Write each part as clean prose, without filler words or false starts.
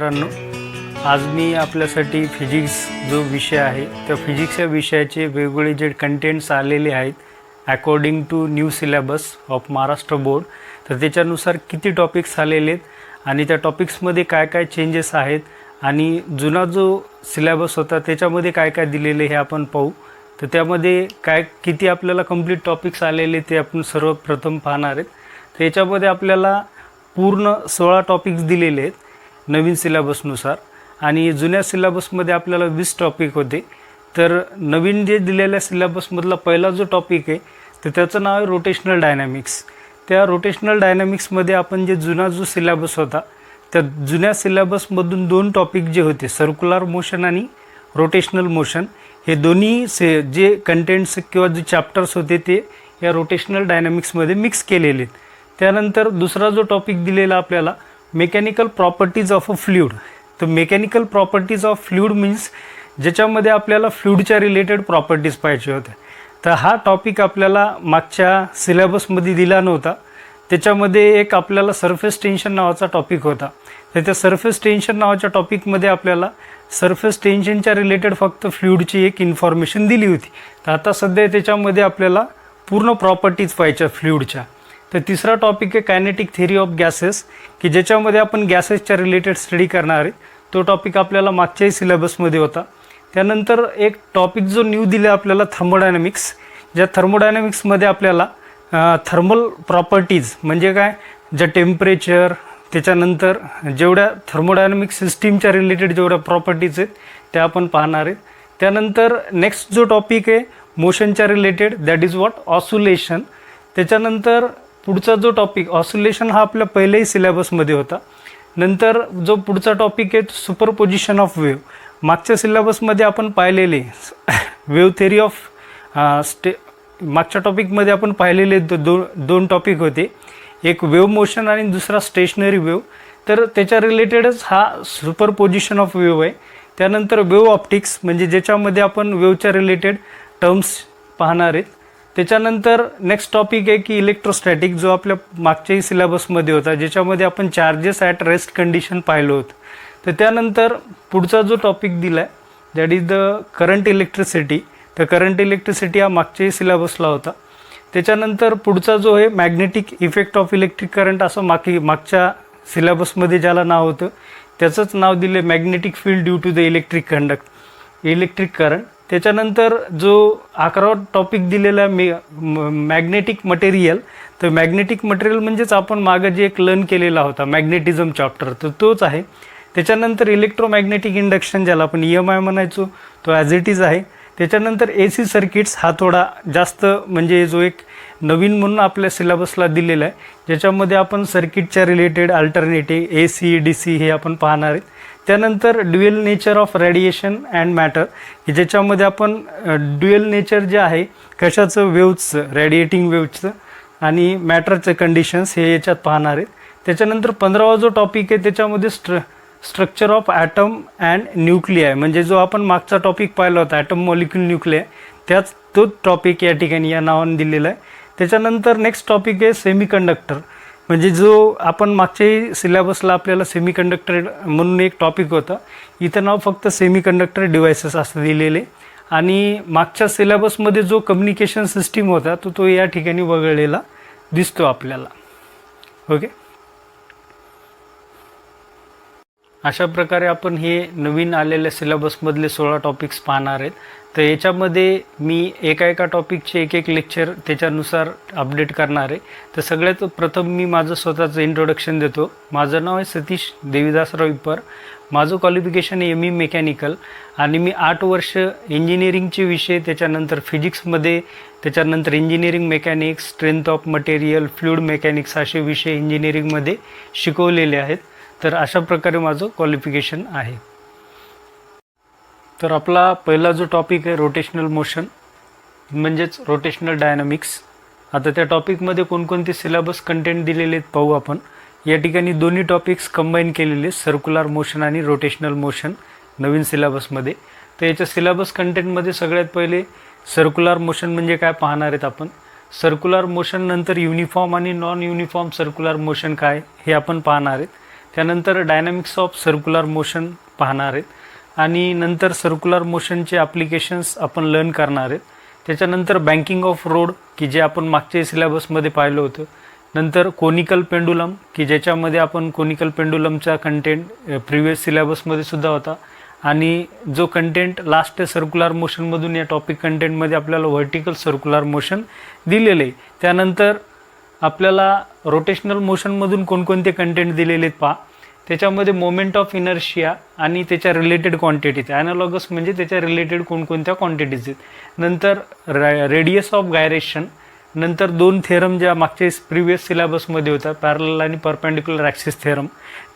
मित्रांनो, आज मी आपल्यासाठी फिजिक्स जो विषय आहे त्या फिजिक्स या विषयाचे वेगवेगळे जे कंटेंट्स आलेले आहेत according to new syllabus of Maharashtra board, तर त्याच्यानुसार किती टॉपिक्स आलेले आहेत आणि त्या टॉपिक्समध्ये काय काय चेंजेस आहेत आणि जुना जो सिलेबस होता त्याच्यामध्ये काय काय दिलेले हे आपण पाहू. तर त्यामध्ये काय किती आपल्याला कंप्लीट टॉपिक्स आलेले ते आपण सर्वप्रथम पाहणार आहेत. तर याच्यामध्ये आपल्याला पूर्ण 16 टॉपिक्स दिलेले आहेत नवीन सिलेबसनुसार आणि जुन्या सिलेबसमध्ये आपल्याला 20 टॉपिक होते. तर नवीन जे दिलेल्या सिलेबसमधला पहिला जो टॉपिक आहे तर त्याचं नाव आहे रोटेशनल डायनॅमिक्स. त्या रोटेशनल डायनॅमिक्समध्ये आपण जो सिलेबस होता त्या जुन्या सिलेबसमधून 2 टॉपिक जे होते सर्क्युलर मोशन आणि रोटेशनल मोशन, हे दोन्ही जे कंटेंट्स किंवा जे चॅप्टर्स होते ते या रोटेशनल डायनॅमिक्समध्ये मिक्स केलेले आहेत. त्यानंतर दुसरा जो टॉपिक दिलेला आपल्याला mechanical properties of a fluid. तर mechanical properties of fluid means ज्याच्यामध्ये आपल्याला फ्लुइडच्या रिलेटेड प्रॉपर्टीज पाहिजे होत्या. तर हा टॉपिक आपल्याला मागच्या सिलेबसमध्ये दिला नव्हता. त्याच्यामध्ये एक आपल्याला सरफेस टेन्शन नावाचा टॉपिक होता. तर त्या सरफेस टेन्शन नावाच्या टॉपिकमध्ये आपल्याला सरफेस टेन्शनच्या रिलेटेड फक्त फ्लुइडची एक इन्फॉर्मेशन दिली होती. तर आता सध्या त्याच्यामध्ये आपल्याला पूर्ण प्रॉपर्टीज पाहिजे फ्लुइडच्या. तर तिसरा टॉपिक आहे कायनेटिक थिअरी ऑफ गॅसेस, की ज्याच्यामध्ये आपण गॅसेसच्या रिलेटेड स्टडी करणार आहे. तो टॉपिक आपल्याला मागच्याही सिलेबसमध्ये होता. त्यानंतर एक टॉपिक जो न्यू दिला आपल्याला थर्मोडायनॅमिक्स, ज्या थर्मोडायनॅमिक्समध्ये आपल्याला थर्मल प्रॉपर्टीज म्हणजे काय, ज्या टेम्परेचर त्याच्यानंतर जेवढ्या थर्मोडायनॅमिक सिस्टीमच्या रिलेटेड जेवढ्या प्रॉपर्टीज आहेत त्या आपण पाहणार आहेत. त्यानंतर नेक्स्ट जो टॉपिक आहे मोशनच्या related, that is what oscillation. त्याच्यानंतर पुढचा जो टॉपिक ऑसिलेशन हा आपल्या पहिल्याही सिलेबसमध्ये होता. नंतर जो पुढचा टॉपिक आहे सुपरपोजिशन ऑफ वेव्ह. मागच्या सिलेबसमध्ये आपण पाहिलेले वेव्ह थेरी ऑफ मागच्या टॉपिकमध्ये आपण पाहिलेले दोन टॉपिक होते, एक वेव्ह मोशन आणि दुसरा स्टेशनरी वेव्ह. तर त्याच्या रिलेटेडच हा सुपरपोजिशन ऑफ वेव्ह आहे. त्यानंतर वेव्ह ऑप्टिक्स म्हणजे ज्याच्यामध्ये आपण वेव्हच्या रिलेटेड टर्म्स पाहणार आहेत. त्याच्यानंतर नेक्स्ट टॉपिक आहे की इलेक्ट्रोस्टॅटिक, जो आपल्या मागच्याही सिलेबसमध्ये होता, ज्याच्यामध्ये आपण चार्जेस ॲट रेस्ट कंडिशन पाहिलो होतं. तर त्यानंतर पुढचा जो टॉपिक दिला आहे that is the current electricity. तर करंट इलेक्ट्रिसिटी हा मागच्याही सिलेबसला होता. त्याच्यानंतर पुढचा जो आहे magnetic effect of electric current, असं मागच्या सिलेबसमध्ये ज्याला नाव होतं त्याचंच नाव दिले magnetic field due to the electric current. त्याच्यानंतर जो 11वा टॉपिक दिलेला मॅग्नेटिक मटेरियल. तर मॅग्नेटिक मटेरियल म्हणजेच आपण मागं जे एक लर्न केलेला होता मॅग्नेटिझम चॅप्टर, तर तोच आहे. त्याच्यानंतर इलेक्ट्रोमॅग्नेटिक इंडक्शन ज्याला आपण EMI म्हणायचो तो ॲज इट इज आहे. त्याच्यानंतर AC सर्किट्स हा थोडा जास्त म्हणजे जो एक नवीन म्हणून आपल्या सिलेबसला दिलेला आहे, ज्याच्यामध्ये आपण सर्किटच्या रिलेटेड अल्टरनेटिव्ह AC DC हे आपण पाहणार आहेत. त्यानंतर dual nature of radiation and matter, की ज्याच्यामध्ये आपण ड्युएल नेचर जे आहे कशाचं, वेव्हचं, रेडिएटिंग वेव्हचं आणि मॅटरचं कंडिशन्स हे याच्यात पाहणार आहेत. त्याच्यानंतर 15वा जो टॉपिक आहे त्याच्यामध्ये स्ट्रक्चर ऑफ ॲटम अँड न्यूक्लिआय, म्हणजे जो आपण मागचा टॉपिक पाहिला होता ॲटम मॉलिक्यूल न्यूक्लिआय, तोच टॉपिक या ठिकाणी या नावाने दिलेला आहे. त्याच्यानंतर नेक्स्ट टॉपिक आहे सेमीकंडक्टर, म्हणजे जो आपण मागच्याही सिलेबसला आपल्याला सेमीकंडक्टर म्हणून एक टॉपिक होता, इथं नाव फक्त सेमीकंडक्टर डिव्हायसेस असं दिलेले. आणि मागच्या सिलेबसमध्ये जो कम्युनिकेशन सिस्टीम होता तो या ठिकाणी वगळलेला दिसतो आपल्याला. ओके, अशा प्रकारे आपण हे नवीन आलेल्या सिलेबसमधले 16 टॉपिक्स पाहणार आहेत. तर याच्यामध्ये मी एका टॉपिकचे एक लेक्चर त्याच्यानुसार अपडेट करणार आहे. तर सगळ्यात प्रथम मी माझं स्वतःचं इंट्रोडक्शन देतो. माझं नाव आहे सतीश देवीदासराव इप्पर. माझं क्वालिफिकेशन आहे ME मेकॅनिकल आणि मी 8 वर्ष इंजिनिअरिंगचे विषय, त्याच्यानंतर फिजिक्समध्ये, त्याच्यानंतर engineering mechanics, strength of material, fluid mechanics असे विषय इंजिनिअरिंगमध्ये शिकवलेले आहेत. तर अशा प्रकारे माझं क्वालिफिकेशन आहे. तर आपला पहिला जो टॉपिक आहे रोटेशनल मोशन म्हणजेच रोटेशनल डायनॅमिक्स. आता त्या टॉपिकमध्ये कोणकोणते सिलेबस कंटेंट दिलेले आहेत पाहू आपण. या ठिकाणी दोन्ही टॉपिक्स कंबाईन केलेले, सर्क्युलर मोशन आणि रोटेशनल मोशन नवीन सिलेबसमध्ये. तर याच्या सिलेबस कंटेंटमध्ये सगळ्यात पहिले सर्क्युलर मोशन म्हणजे काय पाहणार आहेत आपण. सर्क्युलर मोशन नंतर युनिफॉर्म आणि नॉन युनिफॉर्म सर्क्युलर मोशन काय हे आपण पाहणार आहेत. त्यानंतर डायनॅमिक्स ऑफ सर्क्युलर मोशन पाहणार आहेत आणि नंतर सर्क्युलर मोशनचे ॲप्लिकेशन्स आपण लर्न करणार आहेत. त्याच्यानंतर बँकिंग ऑफ रोड की जे आपण मागच्या सिलेबसमध्ये पाहिलं होतं. नंतर कोनिकल पेंडुलम की ज्याच्यामध्ये आपण कोनिकल पेंडुलमचा कंटेंट प्रिव्हियस सिलेबसमध्ये सुद्धा होता आणि जो कंटेंट लास्ट सर्क्युलर मोशनमधून या टॉपिक कंटेंटमध्ये आपल्याला व्हर्टिकल सर्क्युलर मोशन दिलेले आहे. त्यानंतर आपल्याला रोटेशनल मोशनमधून कोणकोणते कंटेंट दिलेले आहेत पहा. त्याच्यामध्ये मोमेंट ऑफ इनर्शिया आणि त्याच्या रिलेटेड क्वांटिटीज, ॲनालॉगस म्हणजे त्याच्या रिलेटेड कोणकोणत्या क्वांटिटीज आहेत. नंतर रेडियस ऑफ गायरेशन, नंतर 2 थेरम ज्या मागच्या प्रिव्हियस सिलेबसमध्ये होता, पॅरलल आणि परपेंडिक्युलर ॲक्सिस थेरम.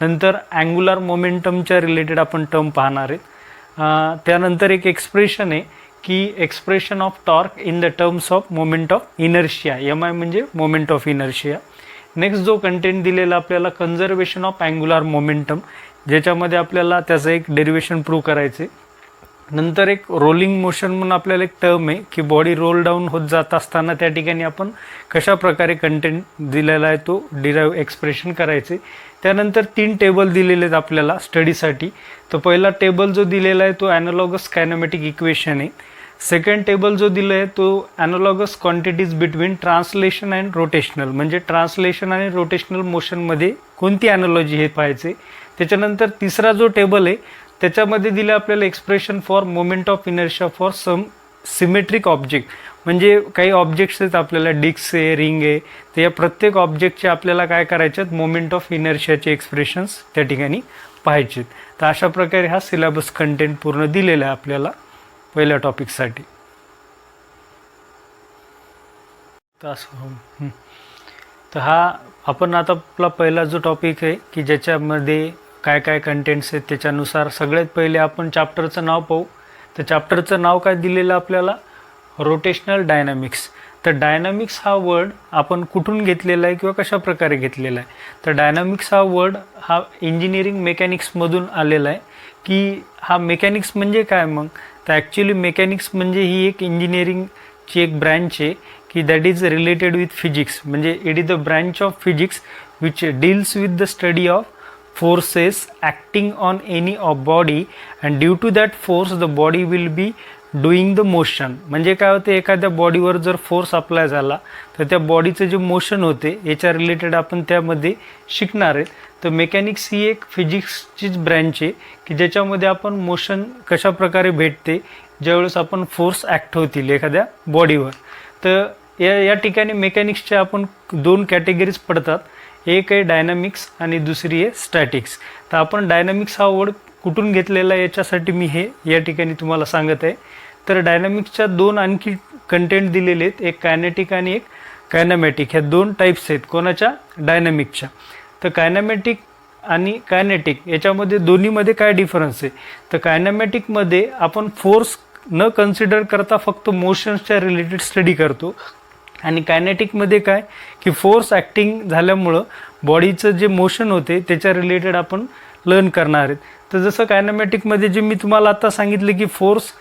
नंतर अँग्युलर मोमेंटमच्या रिलेटेड आपण टर्म पाहणार आहेत. त्यानंतर एक एक्सप्रेशन आहे की expression of torque in the terms of moment of inertia, MI म्हणजे मोमेंट ऑफ इनर्शिया. नेक्स्ट जो कंटेंट दिलेला आपल्याला कन्झर्वेशन ऑफ अँग्युलर मोमेंटम, ज्याच्यामध्ये आपल्याला त्याचं एक डेरिवेशन प्रूव्ह करायचे. नंतर एक रोलिंग मोशन म्हणून आपल्याला एक टर्म आहे की बॉडी रोल डाऊन होत जात असताना त्या ठिकाणी आपण कशा प्रकारे कंटेंट दिलेला आहे तो डिराईव्ह एक्सप्रेशन करायचे. त्यानंतर 3 टेबल दिलेले आहेत आपल्याला स्टडीसाठी. तर पहिला टेबल जो दिलेला आहे तो ॲनालॉगस कायनेमॅटिक इक्वेशन आहे. सेकंड टेबल जो दिला आहे तो analogous quantities between translation and rotational, म्हणजे ट्रान्सलेशन आणि रोटेशनल मोशनमध्ये कोणती ॲनॉलॉजी हे पाहायचे. त्याच्यानंतर तिसरा जो टेबल आहे त्याच्यामध्ये दिलं आपल्याला expression for moment of inertia for some symmetric object, म्हणजे काही ऑब्जेक्ट्स आहेत आपल्याला, डिस्क आहे, रिंग आहे, तर या प्रत्येक ऑब्जेक्टचे आपल्याला काय करायचे आहेत, मोमेंट ऑफ इनर्शियाचे एक्सप्रेशन्स त्या ठिकाणी पाहायचे. तर अशा प्रकारे हा सिलेबस कंटेंट पूर्ण दिलेला आहे आपल्याला पहिल्या टॉपिकसाठी. तर हा आपण आता आपला पहिला जो टॉपिक आहे की ज्याच्यामध्ये काय काय कंटेंट्स आहेत त्याच्यानुसार सगळ्यात पहिले आपण चॅप्टरचं नाव पाहू. तर चॅप्टरचं नाव काय दिलेलं आपल्याला, रोटेशनल डायनॅमिक्स. तर डायनॅमिक्स हा वर्ड आपण कुठून घेतलेला आहे किंवा कशा प्रकारे घेतलेला आहे. तर डायनॅमिक्स हा वर्ड हा इंजिनिअरिंग मेकॅनिक्समधून आलेला आहे. की हा मेकॅनिक्स म्हणजे काय मग, तर ॲक्च्युली मेकॅनिक्स म्हणजे ही एक इंजिनिअरिंगची एक ब्रँच आहे की that is related with physics, म्हणजे it is the branch of physics which deals with the study of forces acting on any of body and due to that force the body will be doing the motion. म्हणजे काय होते, एखाद्या बॉडीवर जर force apply झाला तर त्या बॉडीचं जे मोशन होते याच्या रिलेटेड आपण त्यामध्ये शिकणार आहेत. तर मेकॅनिक्स ही एक फिजिक्सचीच ब्रँच आहे की ज्याच्यामध्ये आपण मोशन कशा प्रकारे भेटते ज्यावेळेस आपण फोर्स ॲक्ट होतील एखाद्या बॉडीवर. तर या ठिकाणी मेकॅनिक्सच्या आपण 2 कॅटेगरीज पडतात, एक आहे डायनॅमिक्स आणि दुसरी आहे स्टॅटिक्स. तर आपण डायनॅमिक्स हा वर्ड कुठून घेतलेला आहे याच्यासाठी मी हे या ठिकाणी तुम्हाला सांगत आहे. तर डायनॅमिक्सच्या 2 आणखी कंटेंट दिलेले आहेत, एक कायनेटिक आणि एक कायनॅमॅटिक. ह्या 2 टाईप्स आहेत कोणाच्या, डायनॅमिकच्या. तर कायनॅमॅटिक आणि कायनेटिक याच्यामध्ये दोन्हीमध्ये काय डिफरन्स आहे, तर कायनॅमॅटिकमध्ये आपण फोर्स न कन्सिडर करता फक्त मोशन्सच्या रिलेटेड स्टडी करतो आणि कायनेटिकमध्ये काय की फोर्स ॲक्टिंग झाल्यामुळं बॉडीचं जे मोशन होते त्याच्या रिलेटेड आपण लर्न करणार आहेत. तर जसं कायनॅमॅटिकमध्ये जे मी तुम्हाला आता सांगितलं की फोर्स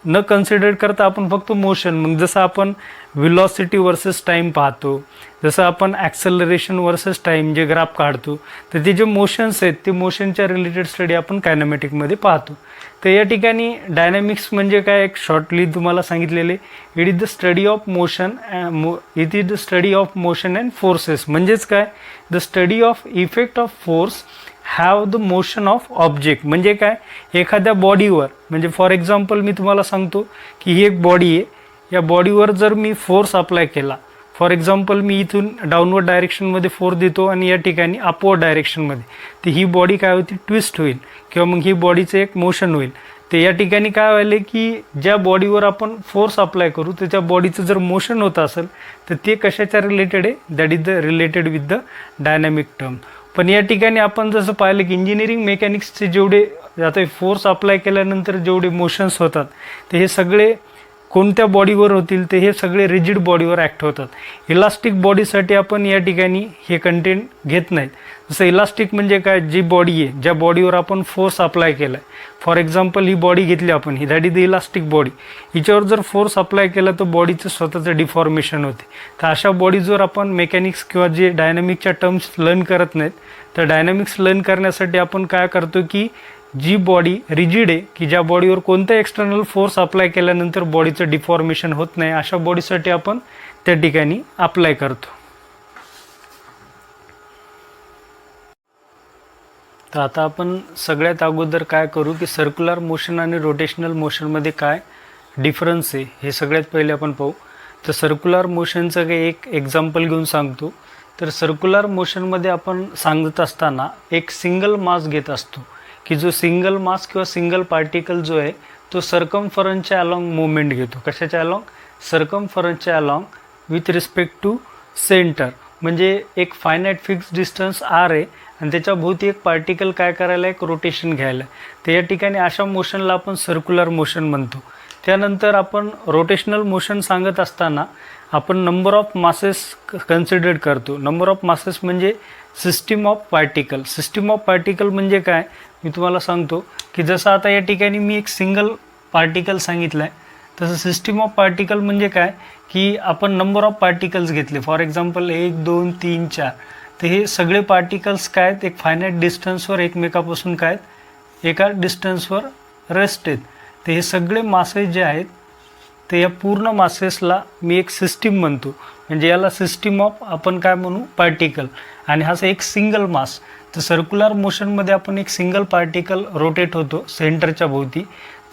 न कन्सिडर करता आपण फक्त मोशन, मग जसं आपण व्हेलॉसिटी वर्सेस टाईम पाहतो, जसं आपण ॲक्सेलरेशन वर्सेस टाईम जे ग्राफ काढतो, तर ते जे मोशन्स आहेत ते मोशनच्या रिलेटेड स्टडी आपण कायनॅमॅटिकमध्ये पाहतो. तर या ठिकाणी डायनॅमिक्स म्हणजे काय, एक शॉर्टली तुम्हाला सांगितलेले, it is the study of motion, it is the study of motion and forces. म्हणजेच काय, the study of effect of force have the motion of object. म्हणजे काय, एखाद्या बॉडीवर, म्हणजे फॉर एक्झाम्पल मी तुम्हाला सांगतो की ही एक बॉडी आहे, या बॉडीवर जर मी फोर्स अप्लाय केला, फॉर एक्झाम्पल मी इथून डाऊनवर्ड डायरेक्शनमध्ये फोर्स देतो आणि या ठिकाणी अपवर्ड डायरेक्शनमध्ये, तर ही बॉडी काय होती, ट्विस्ट होईल किंवा मग ही बॉडीचं एक मोशन होईल. तर या ठिकाणी काय व्हायला की ज्या बॉडीवर आपण फोर्स अप्लाय करू तर त्या बॉडीचं जर मोशन होत असेल तर ते कशाच्या रिलेटेड आहे, that is the related with the dynamic term. पण या ठिकाणी आपण जसं पाहिलं की इंजिनिअरिंग मेकॅनिक्सचे जेवढे आता फोर्स अप्लाय केल्यानंतर जेवढे मोशन्स होतात ते हे सगळे कोणत्या बॉडीवर होतील ते हे सगळे रिजिड बॉडीवर ॲक्ट होतात. इलास्टिक बॉडीसाठी आपण या ठिकाणी हे कंटेंट घेत नाहीत. जसं इलास्टिक म्हणजे काय, जी बॉडी आहे ज्या बॉडीवर आपण फोर्स अप्लाय केला आहे. फॉर एक्झाम्पल ही बॉडी घेतली आपण, ही that is the elastic body. हिच्यावर जर फोर्स अप्लाय केला तर बॉडीचं स्वतःचं डिफॉर्मेशन होते. तर अशा बॉडीजवर आपण मेकॅनिक्स किंवा जे डायनॅमिकच्या टर्म्स लर्न करत नाहीत, तर डायनॅमिक्स लर्न करण्यासाठी आपण काय करतो की जी बॉडी रिजिड आहे, की ज्या बॉडीवर कोणता एक्सटर्नल फोर्स अप्लाय केल्यानंतर बॉडीचं डिफॉर्मेशन होत नाही, अशा बॉडीसाठी आपण त्या ठिकाणी अप्लाय करतो. तर आता आपण सगळ्यात अगोदर काय करू की सर्क्युलर मोशन आणि रोटेशनल मोशनमध्ये काय डिफरन्स आहे हे सगळ्यात पहिले आपण पाहू. तर सर्क्युलर मोशनचं काही एक एक्झाम्पल घेऊन सांगतो. तर सर्क्युलर मोशनमध्ये आपण सांगत असताना एक सिंगल मास घेत असतो, की जो सिंगल मास किंवा सिंगल पार्टिकल जो आहे तो सर्कमफरन्सच्या अलॉंग मुवमेंट घेतो. कशाच्या अलॉंग? सर्कमफरन्सच्या along with respect to center. म्हणजे एक फायनाईट फिक्स डिस्टन्स आर आहे आणि त्याच्या भोवती एक पार्टिकल काय करायला, एक रोटेशन घ्यायला. तर या ठिकाणी अशा मोशनला आपण सर्क्युलर मोशन म्हणतो. त्यानंतर आपण रोटेशनल मोशन सांगत असताना आपण नंबर ऑफ मासेस कन्सिडर करतो. नंबर ऑफ मासेस म्हणजे system of particle. System of particle म्हणजे काय मी तुम्हाला सांगतो, की जसं आता या ठिकाणी मी एक सिंगल पार्टिकल सांगितलं आहे, तसं सिस्टीम ऑफ पार्टिकल म्हणजे काय की आपण नंबर ऑफ पार्टिकल्स घेतले. For example 1 2 3 4. तर हे सगळे पार्टिकल्स काय आहेत, एक फायनाईट डिस्टन्सवर एकमेकापासून काय आहेत, एका डिस्टन्सवर रेस्ट आहेत. तर हे सगळे मासेस जे आहेत ते या पूर्ण मासेसला मी एक सिस्टीम म्हणतो. म्हणजे याला सिस्टीम ऑफ आपण काय म्हणू, पार्टिकल. आणि हा एक सिंगल मास. तर सर्क्युलर मोशनमध्ये आपण एक सिंगल पार्टिकल रोटेट होतो सेंटरच्या भोवती.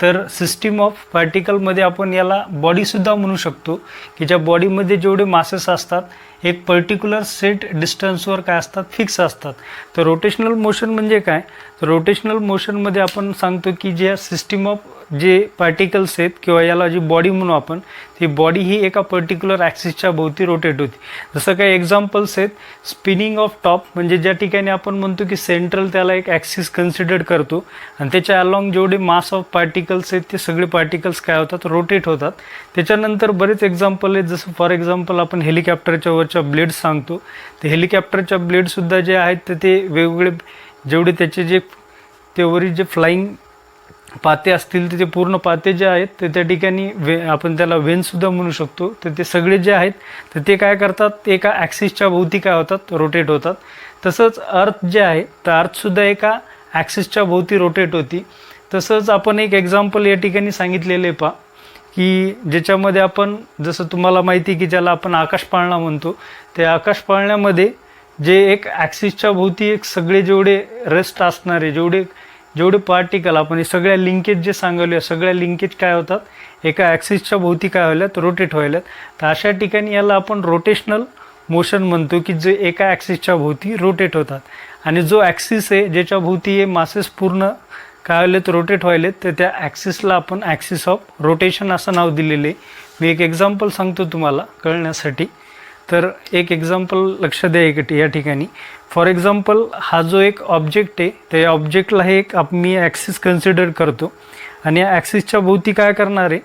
तर सिस्टीम ऑफ पार्टिकलमध्ये आपण याला बॉडीसुद्धा म्हणू शकतो, की ज्या बॉडीमध्ये जेवढे मासेस असतात एक पर्टिक्युलर सेट डिस्टन्सवर काय असतात, फिक्स असतात. तर रोटेशनल मोशन म्हणजे काय, तर रोटेशनल मोशनमध्ये आपण सांगतो की ज्या सिस्टीम ऑफ जे पार्टिकल्स आहेत किंवा याला जी बॉडी म्हणू आपण, ती बॉडी ही एका पर्टिक्युलर ॲक्सिसच्या भोवती रोटेट होती. जसं काही एक्झाम्पल्स आहेत, स्पिनिंग ऑफ टॉप म्हणजे ज्या ठिकाणी आपण म्हणतो की सेंट्रल त्याला एक ॲक्सिस कन्सिडर करतो आणि त्याच्या अलॉंग जेवढे मास ऑफ पार्टिकल्स आहेत ते सगळे पार्टिकल्स काय होतात, रोटेट होतात. त्याच्यानंतर बरेच एक्झाम्पल आहेत, जसं फॉर एक्झाम्पल आपण हेलिकॉप्टरच्या वरच्या ब्लेड्स सांगतो. ते हेलिकॉप्टरच्या ब्लेडसुद्धा जे आहेत तर ते वेगवेगळे जेवढे त्याचे जे ते वरील जे फ्लाईंग पाते असतील तर ते पूर्ण पाते जे आहेत तर त्या ठिकाणी आपण त्याला वेनसुद्धा म्हणू शकतो. तर ते सगळे जे आहेत तर ते काय करतात, ते एका ॲक्सिसच्या भोवती काय होतात, रोटेट होतात. तसंच अर्थ जे आहे तर अर्थसुद्धा एका ॲक्सिसच्या भोवती रोटेट होती. तसंच आपण एक एक्झाम्पल या ठिकाणी सांगितलेलं आहे पहा, की ज्याच्यामध्ये आपण जसं तुम्हाला माहिती आहे की ज्याला आपण आकाशपाळणा म्हणतो, त्या आकाशपाळण्यामध्ये जे एक ॲक्सिसच्या भोवती एक सगळे जेवढे रेस्ट असणारे जेवढे पार्टिकल आपण हे सगळ्या लिंकेज जे सांगवले, सगळ्या लिंकेज काय होतात, एका ॲक्सिसच्या भोवती काय व्हायल्यात, रोटेट व्हायल्यात. तर अशा ठिकाणी याला आपण रोटेशनल मोशन म्हणतो, की जे एका ॲक्सिसच्या भोवती रोटेट होतात. आणि जो ॲक्सिस आहे ज्याच्या भोवती हे मासेस पूर्ण काय व्हायलेत, रोटेट व्हायलेत, तर त्या ॲक्सिसला आपण ॲक्सिस ऑफ रोटेशन असं नाव दिलेलं आहे. मी एक एक्झाम्पल सांगतो तुम्हाला कळण्यासाठी. तर एक एक्झाम्पल लक्ष द्या या ठिकाणी. फॉर एक्झाम्पल हा जो एक ऑब्जेक्ट आहे तर या ऑब्जेक्टला हे एक मी ॲक्सिस कन्सिडर करतो आणि या ॲक्सिसच्या भोवती काय करणार आहे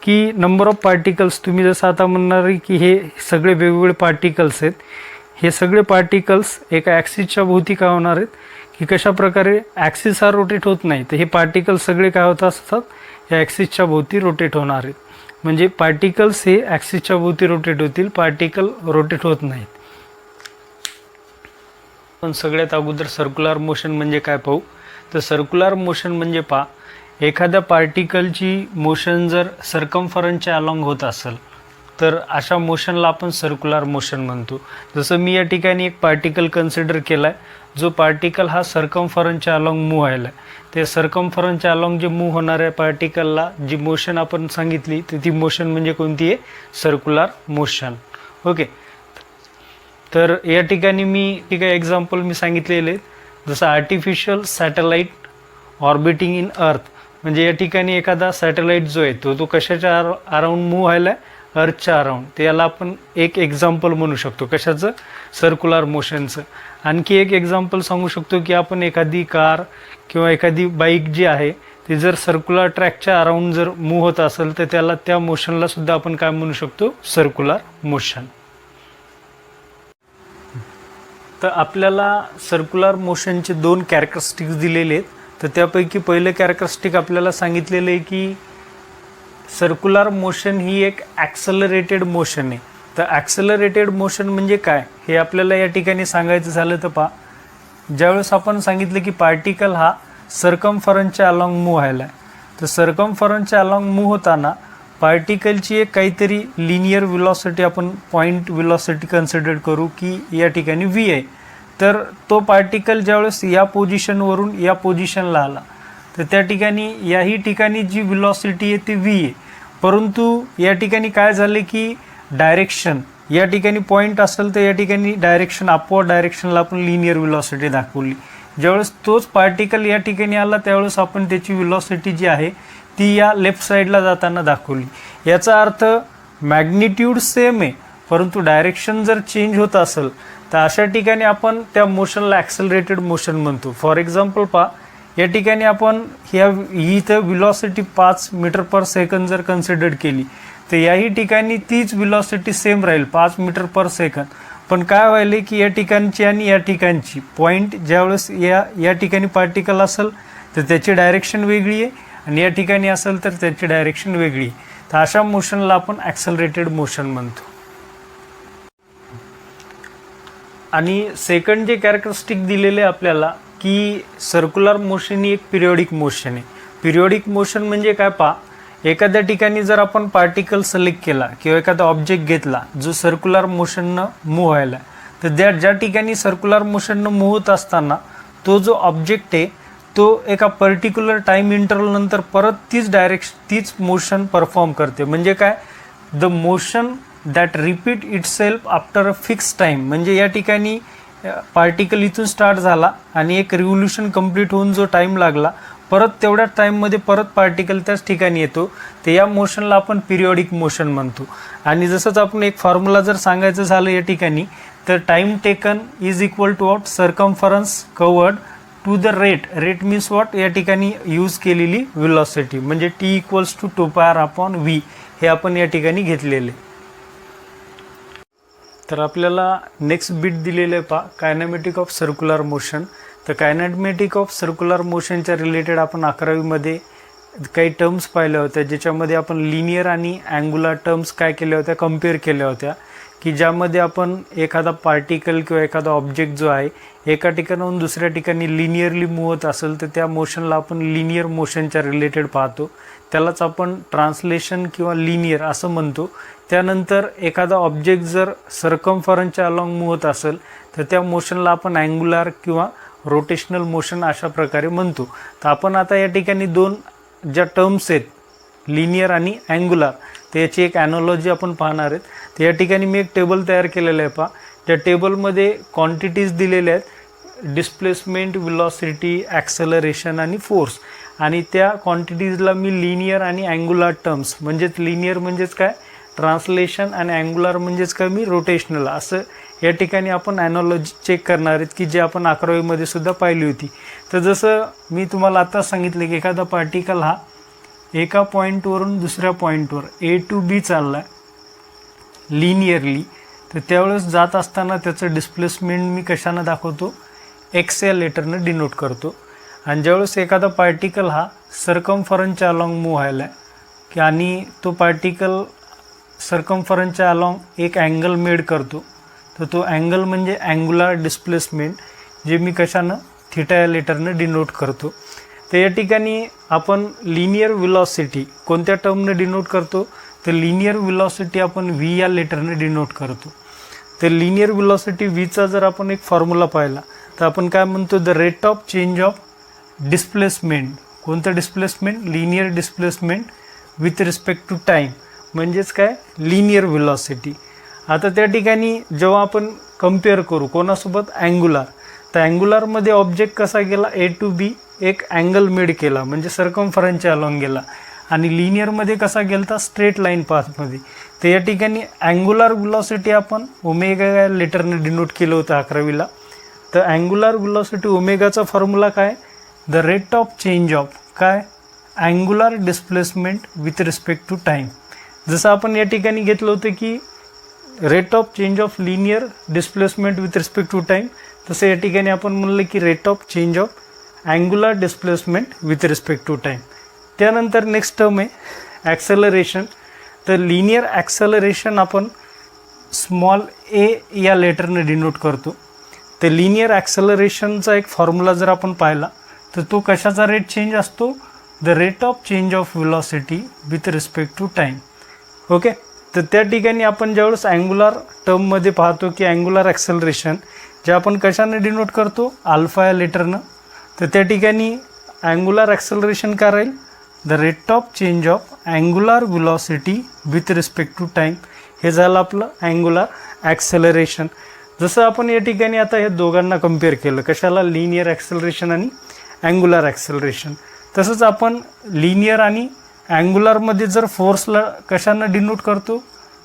की नंबर ऑफ पार्टिकल्स, तुम्ही जसं आता म्हणणार आहे की हे सगळे वेगवेगळे पार्टिकल्स आहेत, हे सगळे पार्टिकल्स एका ॲक्सिसच्या भोवती काय होणार आहेत की कशा प्रकारे ॲक्सिस हा रोटेट होत नाही, तर हे पार्टिकल्स सगळे काय होत असतात, या ॲक्सिसच्या भोवती रोटेट होणार आहेत. म्हणजे पार्टिकल्स हे ॲक्सिसच्या भोवती रोटेट होतील, पार्टिकल रोटेट होत नाहीत. पण सगळ्यात अगोदर सर्क्युलर मोशन म्हणजे काय पाहू. तर सर्क्युलर मोशन म्हणजे पहा, एखाद्या पार्टिकलची मोशन जर सर्कमफरन्सच्या अलॉंग होत असेल तर अशा मोशनला आपण सर्क्युलर मोशन म्हणतो. जसं मी या ठिकाणी एक पार्टिकल कन्सिडर केला आहे, जो पार्टिकल हा सर्कमफरन्सच्या अलॉंग मूव्ह व्हायला आहे. ते सर्कमफरन्सच्या अलॉंग जे मूव्ह होणाऱ्या पार्टिकलला जी मोशन आपण सांगितली तर ती मोशन म्हणजे कोणती आहे, सर्क्युलर मोशन. ओके. तर या ठिकाणी मी ठीक आहे एक्झाम्पल मी सांगितलेले जसं आर्टिफिशियल सॅटेलाईट ऑर्बिटिंग इन अर्थ. म्हणजे या ठिकाणी एखादा सॅटेलाईट जो आहे तो कशाच्या अराउंड मूव्ह व्हायला आहे, अर्थच्या अराउंड. ते याला आपण एक एक्झाम्पल म्हणू शकतो कशाचं, सर्क्युलर मोशनचं. आणखी एक एक्झाम्पल सांगू शकतो की आपण एखादी कार किंवा एखादी बाईक जी आहे ते जर सर्क्युलर ट्रॅकच्या अराउंड जर मूव्ह होत असेल तर त्याला त्या मोशनला सुद्धा आपण काय म्हणू शकतो, सर्क्युलर मोशन. तर आपल्याला सर्क्युलर मोशनचे 2 कॅरेक्टरिस्टिक्स दिलेले आहेत. तर त्यापैकी पहिलं कॅरेक्टरिस्टिक आपल्याला सांगितलेलं आहे की सर्क्युलर मोशन ही एक ॲक्सलरेटेड मोशन आहे. तर ॲक्सलरेटेड मोशन म्हणजे काय हे आपल्याला या ठिकाणी सांगायचं झालं तर पहा, ज्यावेळेस आपण सांगितलं की पार्टिकल हा सर्कम्फरन्सच्या अलॉंग मूव्ह व्हायला आहे, तर सर्कम्फरन्सच्या अलॉंग मूव्ह होताना पार्टिकलची एक काहीतरी लिनियर व्हेलॉसिटी आपण पॉईंट व्हेलॉसिटी कन्सिडर करू की या ठिकाणी v आहे. तर तो पार्टिकल ज्यावेळेस या पोझिशनवरून या पोझिशनला आला तर त्या ठिकाणी याही ठिकाणी जी व्हेलॉसिटी आहे ती v आहे. परंतु या ठिकाणी काय झाले की डायरेक्शन या ठिकाणी पॉईंट असेल तर या ठिकाणी डायरेक्शन अपवर्ड डायरेक्शनला आपण लिनियर व्हेलॉसिटी दाखवली. ज्यावेळेस तोच पार्टिकल या ठिकाणी आला त्यावेळेस आपण त्याची व्हेलॉसिटी जी आहे ती या लेफ्ट साईडला जाताना दाखवली. याचा अर्थ मॅग्निट्यूड सेम आहे परंतु डायरेक्शन जर चेंज होत असेल तर अशा ठिकाणी आपण त्या मोशनला ॲक्सलरेटेड मोशन म्हणतो. फॉर एक्झाम्पल पहा, या ठिकाणी आपण ही इथं व्हेलॉसिटी 5 मीटर पर सेकंद जर कन्सिडर केली तर याही ठिकाणी तीच व्हेलॉसिटी सेम राहील 5 मीटर पर सेकंद. पण काय व्हायले की या ठिकाणची आणि या ठिकाणची पॉईंट ज्यावेळेस या ठिकाणी पार्टिकल असेल तर त्याची डायरेक्शन वेगळी आहे आणि या ठिकाणी असेल तर त्याची डायरेक्शन वेगळी आहे. तर अशा मोशनला आपण ॲक्सलरेटेड मोशन म्हणतो. आणि सेकंड जे कॅरेक्टरिस्टिक दिलेले आपल्याला की सर्क्युलर मोशन ही एक पिरियॉडिक मोशन आहे. पिरियॉडिक मोशन म्हणजे काय पहा, एखाद्या ठिकाणी जर आपण पार्टिकल सिलेक्ट केला किंवा एखादा ऑब्जेक्ट घेतला जो सर्क्युलर मोशननं मूव्ह व्हायला तर ज्या ठिकाणी सर्क्युलर मोशननं मूव्ह होत असताना तो जो ऑब्जेक्ट आहे तो एका पर्टिक्युलर टाईम इंटरवल नंतर परत तीच मोशन परफॉर्म करते. म्हणजे काय, the motion that repeat itself after a fix time. म्हणजे या ठिकाणी पार्टिकल इथून स्टार्ट झाला आणि एक रिव्होल्यूशन कंप्लीट होऊन जो टाईम लागला परत तेवढ्या टाईममध्ये परत पार्टिकल त्याच ठिकाणी येतो, तर या मोशनला आपण पिरियॉडिक मोशन म्हणतो. आणि जसंच आपण एक फॉर्म्युला जर सांगायचं झालं या ठिकाणी तर time taken is equal to what, circumference covered to the rate means what, या ठिकाणी यूज केलेली व्हेलॉसिटी म्हणजे t इक्वल्स टू 2πr/v हे आपण या ठिकाणी घेतलेले. तर आपल्याला नेक्स्ट बिट दिलेलं आहे पहा, कायनेमॅटिक ऑफ सर्क्युलर मोशन. तर कायनेमॅटिक ऑफ सर्क्युलर मोशनच्या रिलेटेड आपण 11वीमध्ये काही टर्म्स पाहिल्या होत्या ज्याच्यामध्ये आपण लिनियर आणि अँग्युलर टर्म्स काय केल्या होत्या, कम्पेअर केल्या होत्या की ज्यामध्ये आपण एखादा पार्टिकल किंवा एखादा ऑब्जेक्ट जो आहे एका ठिकाणाहून दुसऱ्या ठिकाणी लिनियरली मूव्ह होत असेल तर त्या मोशनला आपण लिनियर मोशनच्या रिलेटेड पाहतो, त्यालाच आपण ट्रान्सलेशन किंवा लिनियर असं म्हणतो. त्यानंतर एखादा ऑब्जेक्ट जर सर्कम्फरन्सच्या अलॉंग मूव्ह होत असेल तर त्या मोशनला आपण अँग्युलर किंवा रोटेशनल मोशन अशा प्रकारे म्हणतो. तर आपण आता या ठिकाणी 2 ज्या टर्म्स आहेत लिनियर आणि अँग्युलर त्याची एक ॲनॉलॉजी आपण पाहणार आहेत. तर या ठिकाणी मी एक टेबल तयार केलेलं आहे पहा, त्या टेबलमध्ये क्वांटिटीज दिलेल्या आहेत, डिस्प्लेसमेंट, व्हेलॉसिटी, ॲक्सेलरेशन आणि फोर्स. आणि त्या क्वांटिटीजला मी लिनियर आणि अँग्युलर टर्म्स म्हणजेच लिनियर म्हणजेच काय ट्रान्सलेशन आणि अँग्युलर म्हणजेच काय मी रोटेशनल असं या ठिकाणी आपण ॲनॉलॉजी चेक करणार आहेत की जे आपण 11वीमध्ये सुद्धा पाहिली होती. तर जसं मी तुम्हाला आता सांगितलं की एखादा पार्टिकल हा एका पॉईंटवरून दुसऱ्या पॉईंटवर A to B चालला आहे लिनियरली, तर त्यावेळेस जात असताना त्याचं डिस्प्लेसमेंट मी कशानं दाखवतो, x या लेटरनं डिनोट करतो. आणि ज्यावेळेस एखादा पार्टिकल हा सर्कम्फरन्सच्या अलॉंग मूव्ह व्हायला आहे की आणि तो पार्टिकल सर्कम्फरन्सच्या अलॉंग एक अँगल मेड करतो, तर तो अँगल म्हणजे अँग्युलर डिस्प्लेसमेंट जे मी कशानं थिटा या लेटरनं डिनोट करतो. तर या ठिकाणी आपण लिनियर व्हेलॉसिटी कोणत्या टर्मनं डिनोट करतो, तर लिनियर व्हेलॉसिटी आपण v या लेटरनं डिनोट करतो. तर लिनियर व्हेलॉसिटी vचा जर आपण एक फॉर्म्युला पाहिला तर आपण काय म्हणतो, the rate of change of displacement. कोणतं displacement, linear displacement with respect to time म्हणजेच काय लिनियर व्हेलॉसिटी. आता त्या ठिकाणी जेव्हा आपण कम्पेअर करू कोणासोबत, अँग्युलर, तर अँग्युलरमध्ये ऑब्जेक्ट कसा गेला A to B एक अँगल मेड केला म्हणजे सर्कम्फरन्सच्या अलॉंग गेला. आणि लिनियरमध्ये कसा गेला स्ट्रेट लाईन पाथमध्ये. तर या ठिकाणी अँग्युलर व्हेलॉसिटी आपण ओमेगा या लेटरने डिनोट केलं होतं 11वीला. तर अँग्युलर व्हेलॉसिटी ओमेगाचा फॉर्म्युला काय, the rate of change of काय angular displacement with respect to time. जसं आपण या ठिकाणी घेतलं होतं की rate of change of linear displacement with respect to time, तसं या ठिकाणी आपण म्हणलं की rate of change of angular displacement with respect to time. त्यानंतर नेक्स्ट टर्म आहे ॲक्सेलरेशन. तर लिनियर ॲक्सेलरेशन आपण स्मॉल ए या लेटरने डिनोट करतो. तर लिनियर ॲक्सेलरेशनचा एक फॉर्म्युला जर आपण पाहिला तर तो कशाचा रेट चेंज असतो, the rate of change of velocity with respect to time. Okay. तर त्या ठिकाणी आपण ज्यावेळेस अँग्युलर टर्ममध्ये पाहतो की अँग्युलर ॲक्सेलरेशन जे आपण कशाने डिनोट करतो, अल्फा या लेटरनं. तर त्या ठिकाणी अँग्युलर ॲक्सेलरेशन काय राहील, the rate of change of angular velocity with respect to time. हे झालं आपलं अँग्युलर ॲक्सेलरेशन. जसं आपण या ठिकाणी आता हे दोघांना कम्पेअर केलं, कशाला, लिनियर ॲक्सेलरेशन आणि अँग्युलर ॲक्सेलरेशन. तसंच आपण लिनियर आणि अँग्युलरमध्ये जर फोर्सला कशानं डिनोट करतो,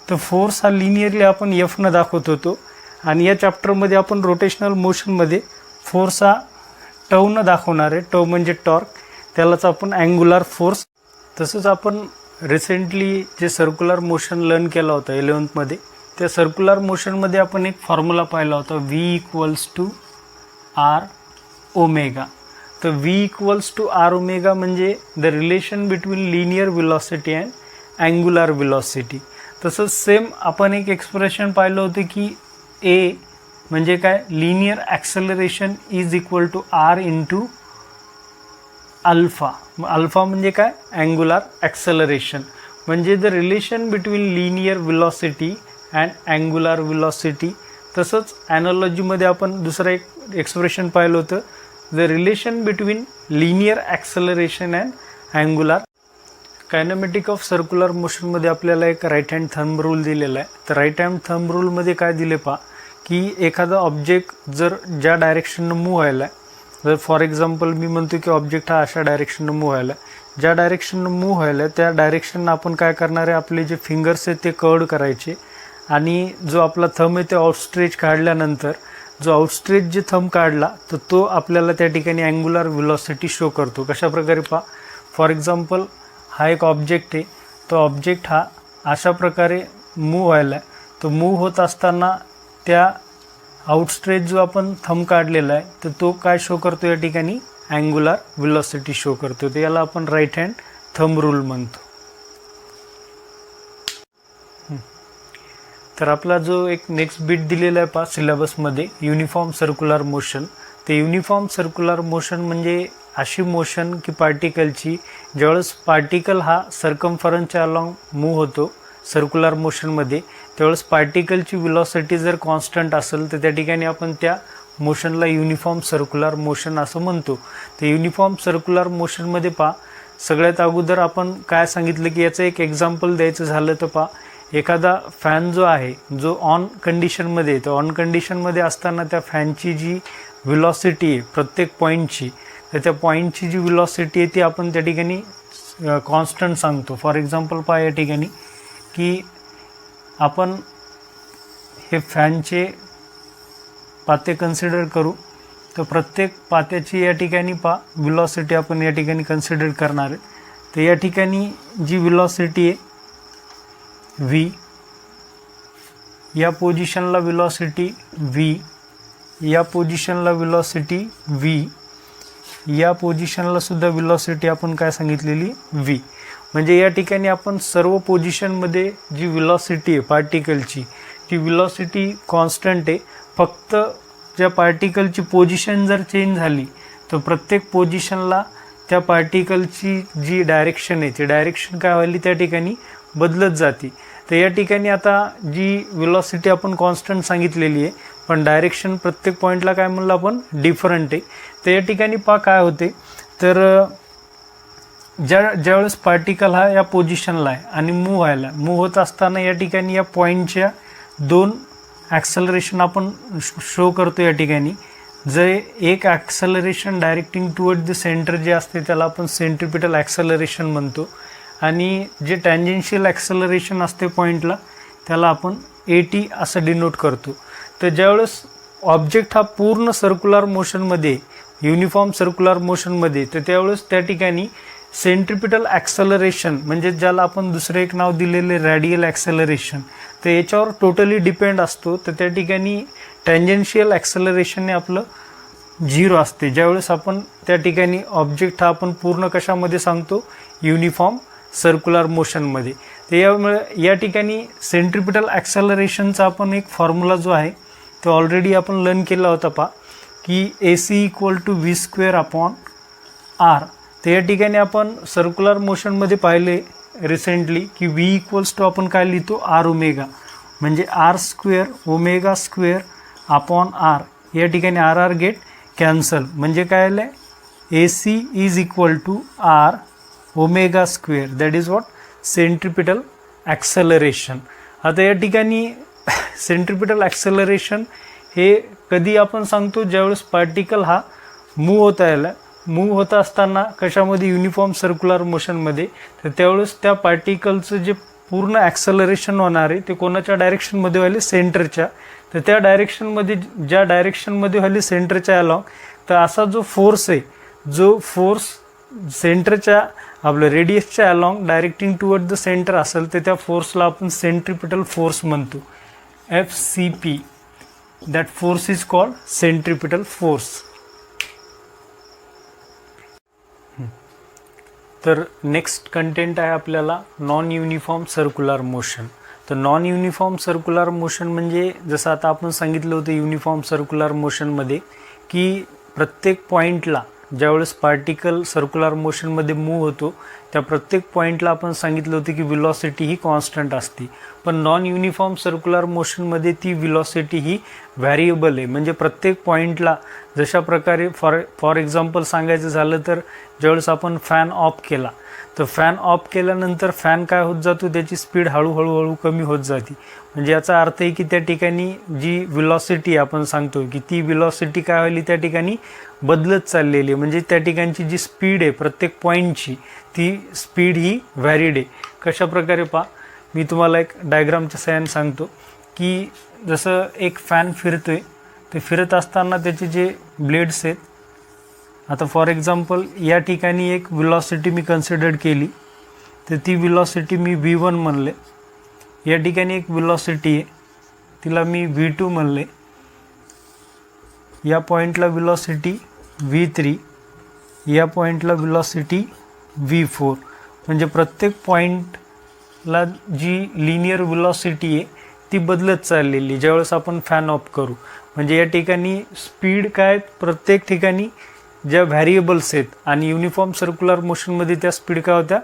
तर फोर्स हा लिनियरली आपण एफनं दाखवत होतो आणि या चॅप्टरमध्ये आपण रोटेशनल मोशनमध्ये फोर्स हा टवनं दाखवणार आहे. टव म्हणजे टॉर्क, त्यालाच आपण अँग्युलर फोर्स. तसंच आपण रिसेंटली जे सर्क्युलर मोशन लर्न केला होता 11th, त्या सर्क्युलर मोशनमध्ये आपण एक फॉर्म्युला पाहिला होता, V=R⍵. तर V=R⍵ म्हणजे the relation between linear velocity and angular velocity. तसंच सेम आपण एक एक्सप्रेशन पाहिलं होतं की ए म्हणजे काय, linear acceleration =R alpha. Alpha म्हणजे काय, अँग्युलर ॲक्सेलरेशन. म्हणजे the relation between linear velocity and angular velocity. तसंच ॲनॉलॉजीमध्ये आपण दुसरं एक एक्सप्रेशन पाहिलं होतं, the relation between linear acceleration and angular. Kinematic of circular मोशनमध्ये आपल्याला एक राईट हँड थंब रूल दिलेला आहे. तर राईट हँड थंब रूलमध्ये काय दिले पहा, की एखादा ऑब्जेक्ट जर ज्या डायरेक्शननं मूव्ह व्हायला आहे, जर फॉर एक्झाम्पल मी म्हणतो की ऑब्जेक्ट हा अशा डायरेक्शननं मूव्ह व्हायला आहे, ज्या डायरेक्शननं मूव्ह व्हायला आहे त्या डायरेक्शननं आपण काय करणार आहे, आपले जे फिंगर्स आहेत ते कर्ड करायचे आणि जो आपला थंब आहे ते आउटस्ट्रेच काढल्यानंतर जो आउटस्ट्रेच जे थंब काढला तर तो आपल्याला त्या ठिकाणी अँग्युलर वेलॉसिटी शो करतो. कशा प्रकारे पहा, फॉर एक्झाम्पल हा एक ऑब्जेक्ट आहे, तो ऑब्जेक्ट हा अशा प्रकारे मूव्ह व्हायला आहे. तो मूव्ह होत असताना त्या आउटस्ट्रेच जो आपण थंब काढलेला आहे तर तो काय शो करतो, या ठिकाणी अँग्युलर वेलॉसिटी शो करतो. तर याला आपण राईट हँड थंब रूल म्हणतो. तर आपला जो एक नेक्स्ट बीट दिलेला आहे पहा सिलेबसमध्ये, युनिफॉर्म सर्क्युलर मोशन. ते युनिफॉर्म सर्क्युलर मोशन म्हणजे अशी मोशन की पार्टिकलची ज्यावेळेस पार्टिकल हा सर्कम्फरन्सच्या अलॉंग मूव्ह होतो सर्क्युलर मोशनमध्ये, त्यावेळेस पार्टिकलची वेलॉसिटी जर कॉन्स्टंट असेल तर त्या ठिकाणी आपण त्या मोशनला युनिफॉर्म सर्क्युलर मोशन असं म्हणतो. तर युनिफॉर्म सर्क्युलर मोशनमध्ये पहा, सगळ्यात अगोदर आपण काय सांगितलं की याचं एक एक्झाम्पल द्यायचं झालं तर पहा, एखादा फॅन जो आहे जो ऑन कंडिशनमध्ये, तर ऑन कंडिशनमध्ये असताना त्या फॅनची जी वेलॉसिटी आहे प्रत्येक पॉईंटची, तर त्या पॉईंटची जी वेलॉसिटी आहे ती आपण त्या ठिकाणी कॉन्स्टंट सांगतो. फॉर एक्झाम्पल पहा या ठिकाणी की आपण हे फॅनचे पाते कन्सिडर करू, तर प्रत्येक पात्याची या ठिकाणी वेलॉसिटी आपण या ठिकाणी कन्सिडर करणार आहे. तर या ठिकाणी जी वेलॉसिटी आहे v, या पोझिशनला वेलॉसिटी v, या पोझिशनला वेलॉसिटी v, या पोझिशनला सुद्धा वेलॉसिटी आपण काय सांगितलेली v. म्हणजे या ठिकाणी आपण सर्व पोझिशनमध्ये जी वेलॉसिटी आहे पार्टिकलची, ती वेलॉसिटी कॉन्स्टंट आहे. फक्त ज्या पार्टिकलची पोझिशन जर चेंज झाली तर प्रत्येक पोझिशनला त्या पार्टिकलची जी डायरेक्शन आहे ती डायरेक्शन काय व्हायली त्या ठिकाणी बदलत जाते. तर या ठिकाणी आता जी वेलॉसिटी आपण कॉन्स्टंट सांगितलेली आहे पण डायरेक्शन प्रत्येक पॉईंटला काय म्हणलं आपण, डिफरंट आहे. तर या ठिकाणी काय होते, तर ज्यावेळेस पार्टिकल हा या पोझिशनला आहे आणि मूव्ह होत असताना या ठिकाणी या पॉईंटच्या दोन ॲक्सेलरेशन आपण शो करतो. या ठिकाणी जे एक acceleration directing toward the centre जे असते त्याला आपण सेंट्रिपिटल ॲक्सेलरेशन म्हणतो आणि जे टँजेन्शियल ॲक्सेलरेशन असते पॉईंटला त्याला आपण AT असं डिनोट करतो. तर ज्यावेळेस ऑब्जेक्ट हा पूर्ण सर्क्युलर मोशनमध्ये, युनिफॉर्म सर्क्युलर मोशनमध्ये, तर त्यावेळेस त्या ठिकाणी सेंट्रिपिटल ॲक्सलरेशन म्हणजे ज्याला आपण दुसरं एक नाव दिलेले रॅडियल ॲक्सलरेशन, तर याच्यावर टोटली डिपेंड असतो. तर त्या ठिकाणी टँजेन्शियल ॲक्सलरेशनने आपलं 0 असते. ज्यावेळेस आपण त्या ठिकाणी ऑब्जेक्ट हा आपण पूर्ण कशामध्ये सांगतो, युनिफॉर्म सर्क्युलर मोशनमध्ये. तर यामुळे या ठिकाणी सेंट्रिपिटल ॲक्सलरेशनचा आपण एक फॉर्म्युला जो आहे तो ऑलरेडी आपण लर्न केला होता की AC = v²/r. तर या ठिकाणी आपण सर्क्युलर मोशनमध्ये पाहिले रिसेंटली की v = आपण काय लिहितो, r ओमेगा, म्हणजे r² ω² या ठिकाणी r गेट कॅन्सल, म्हणजे काय आलं AC = r ω², that is what centripetal acceleration. आता या ठिकाणी सेंट्रिपिटल ॲक्सलरेशन हे कधी आपण सांगतो, ज्यावेळेस पार्टिकल हा मूव्ह होत असताना कशामध्ये, युनिफॉर्म सर्क्युलर मोशनमध्ये. तर त्यावेळेस त्या पार्टिकलचं जे पूर्ण ॲक्सलरेशन होणार आहे ते कोणाच्या डायरेक्शनमध्ये व्हायले, सेंटरच्या. तर त्या डायरेक्शनमध्ये, ज्या डायरेक्शनमध्ये व्हायले सेंटरच्या अलॉंग, तर असा जो फोर्स आहे, जो फोर्स सेंटरच्या आपलं रेडियसच्या along directing toward the center असेल, तर त्या फोर्सला आपण सेंट्रिपिटल फोर्स म्हणतो, FCP. That force is called centripetal force. तर नेक्स्ट कंटेंट आहे आपल्याला नॉन युनिफॉर्म सर्क्युलर मोशन. तर नॉन युनिफॉर्म सर्क्युलर मोशन म्हणजे जसं आता आपण सांगितलं होतं युनिफॉर्म सर्क्युलर मोशनमध्ये की प्रत्येक पॉईंटला ज्यावेळेस पार्टिकल सर्क्युलर मोशनमध्ये मूव्ह होतो त्या प्रत्येक पॉईंटला आपण सांगितलं होतं की विलॉसिटी ही कॉन्स्टंट असते. पण नॉन युनिफॉर्म सर्क्युलर मोशनमध्ये ती विलॉसिटी ही व्हॅरिएबल आहे. म्हणजे प्रत्येक पॉईंटला जशा प्रकारे फॉर एक्झाम्पल सांगायचं झालं तर ज्यावेळेस आपण फॅन ऑफ केला, तर फॅन ऑफ केल्यानंतर फॅन काय होत जातो, त्याची स्पीड हळूहळू कमी होत जाते. म्हणजे याचा अर्थ आहे की त्या ठिकाणी जी विलॉसिटी आपण सांगतो की ती विलॉसिटी काय व्हायली त्या ठिकाणी बदलत चाललेली आहे. म्हणजे त्या ठिकाणची जी स्पीड आहे प्रत्येक पॉईंटची, ती स्पीड ही व्हॅरिड आहे. कशा प्रकारे मी तुम्हाला एक डायग्रामच्या सहाय्याने सांगतो की जसं एक फॅन फिरतोय, ते फिरत असताना त्याचे जे ब्लेड्स आहेत, आता फॉर एक्झाम्पल या ठिकाणी एक विलॉसिटी मी कन्सिडर केली, तर ती विलॉसिटी मी V1 म्हणले. या ठिकाणी एक विलॉसिटी आहे, तिला मी V2 म्हणले. या पॉईंटला विलॉसिटी V3, या पॉईंटला विलॉसिटी V4. म्हणजे प्रत्येक पॉईंटला जी लिनियर विलॉसिटी आहे ती बदलत चाललेली ज्यावेळेस आपण फॅन ऑफ करू. म्हणजे या ठिकाणी स्पीड काय प्रत्येक ठिकाणी ज्या व्हॅरिएबल्स आहेत आणि युनिफॉर्म सर्क्युलर मोशनमध्ये त्या स्पीड काय होत्या,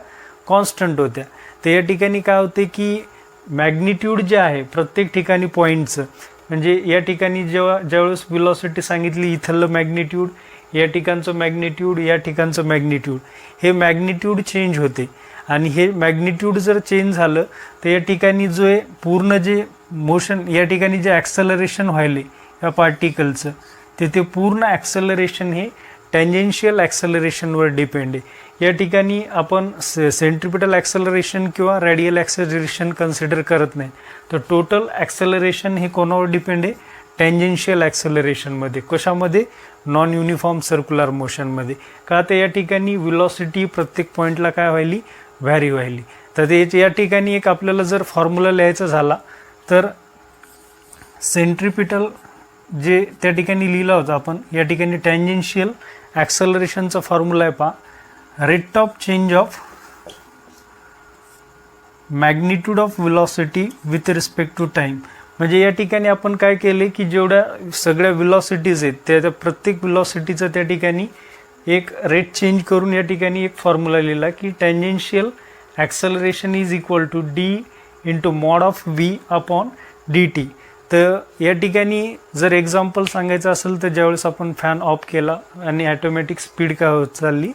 कॉन्स्टंट होत्या. तर या ठिकाणी काय होते की मॅग्निट्यूड जे आहे प्रत्येक ठिकाणी पॉईंटचं, म्हणजे या ठिकाणी ज्यावेळेस विलॉसिटी सांगितली इथलं मॅग्निट्यूड, या ठिकाणचं मॅग्निट्यूड, या ठिकाणचं मॅग्निट्यूड, हे मॅग्निट्यूड चेंज होते. आणि हे मॅग्निट्यूड जर चेंज झालं तर या ठिकाणी जो आहे पूर्ण जे मोशन या ठिकाणी जे ॲक्सलरेशन व्हायले या पार्टिकलचं, ते पूर्ण ॲक्सलरेशन हे टँजेन्शियल ॲक्सलरेशनवर डिपेंड आहे. या ठिकाणी आपण सेंट्रिपिटल ॲक्सलरेशन किंवा रॅडियल ॲक्सलरेशन कन्सिडर करत नाही. तर टोटल ॲक्सलरेशन हे कोणावर डिपेंड आहे, टँजेन्शियल ॲक्सलरेशनमध्ये. कशामध्ये, नॉन युनिफॉर्म सर्क्युलर मोशनमध्ये. का तर या ठिकाणी विलॉसिटी प्रत्येक पॉईंटला काय व्हायली, व्हॅरी व्हायली. तर या ठिकाणी एक आपल्याला जर फॉर्म्युला लिहायचा झाला तर सेंट्रिपिटल जे त्या ठिकाणी लिहिला होता आपण, या ठिकाणी टँजेन्शियल ॲक्सलरेशनचा फॉर्म्युला आहे rate of change of magnitude of velocity with respect to time. म्हणजे या ठिकाणी आपण काय केले की जेवढ्या सगळ्या विलॉसिटीज आहेत त्या प्रत्येक विलॉसिटीचं त्या ठिकाणी एक रेट चेंज करून या ठिकाणी एक फॉर्म्युला लिहिला की tangential acceleration is equal to D × mod of V/dt. तर या ठिकाणी जर एक्झाम्पल सांगायचं असेल तर ज्यावेळेस आपण फॅन ऑफ केला आणि ॲटोमॅटिक स्पीड काय होत चालली,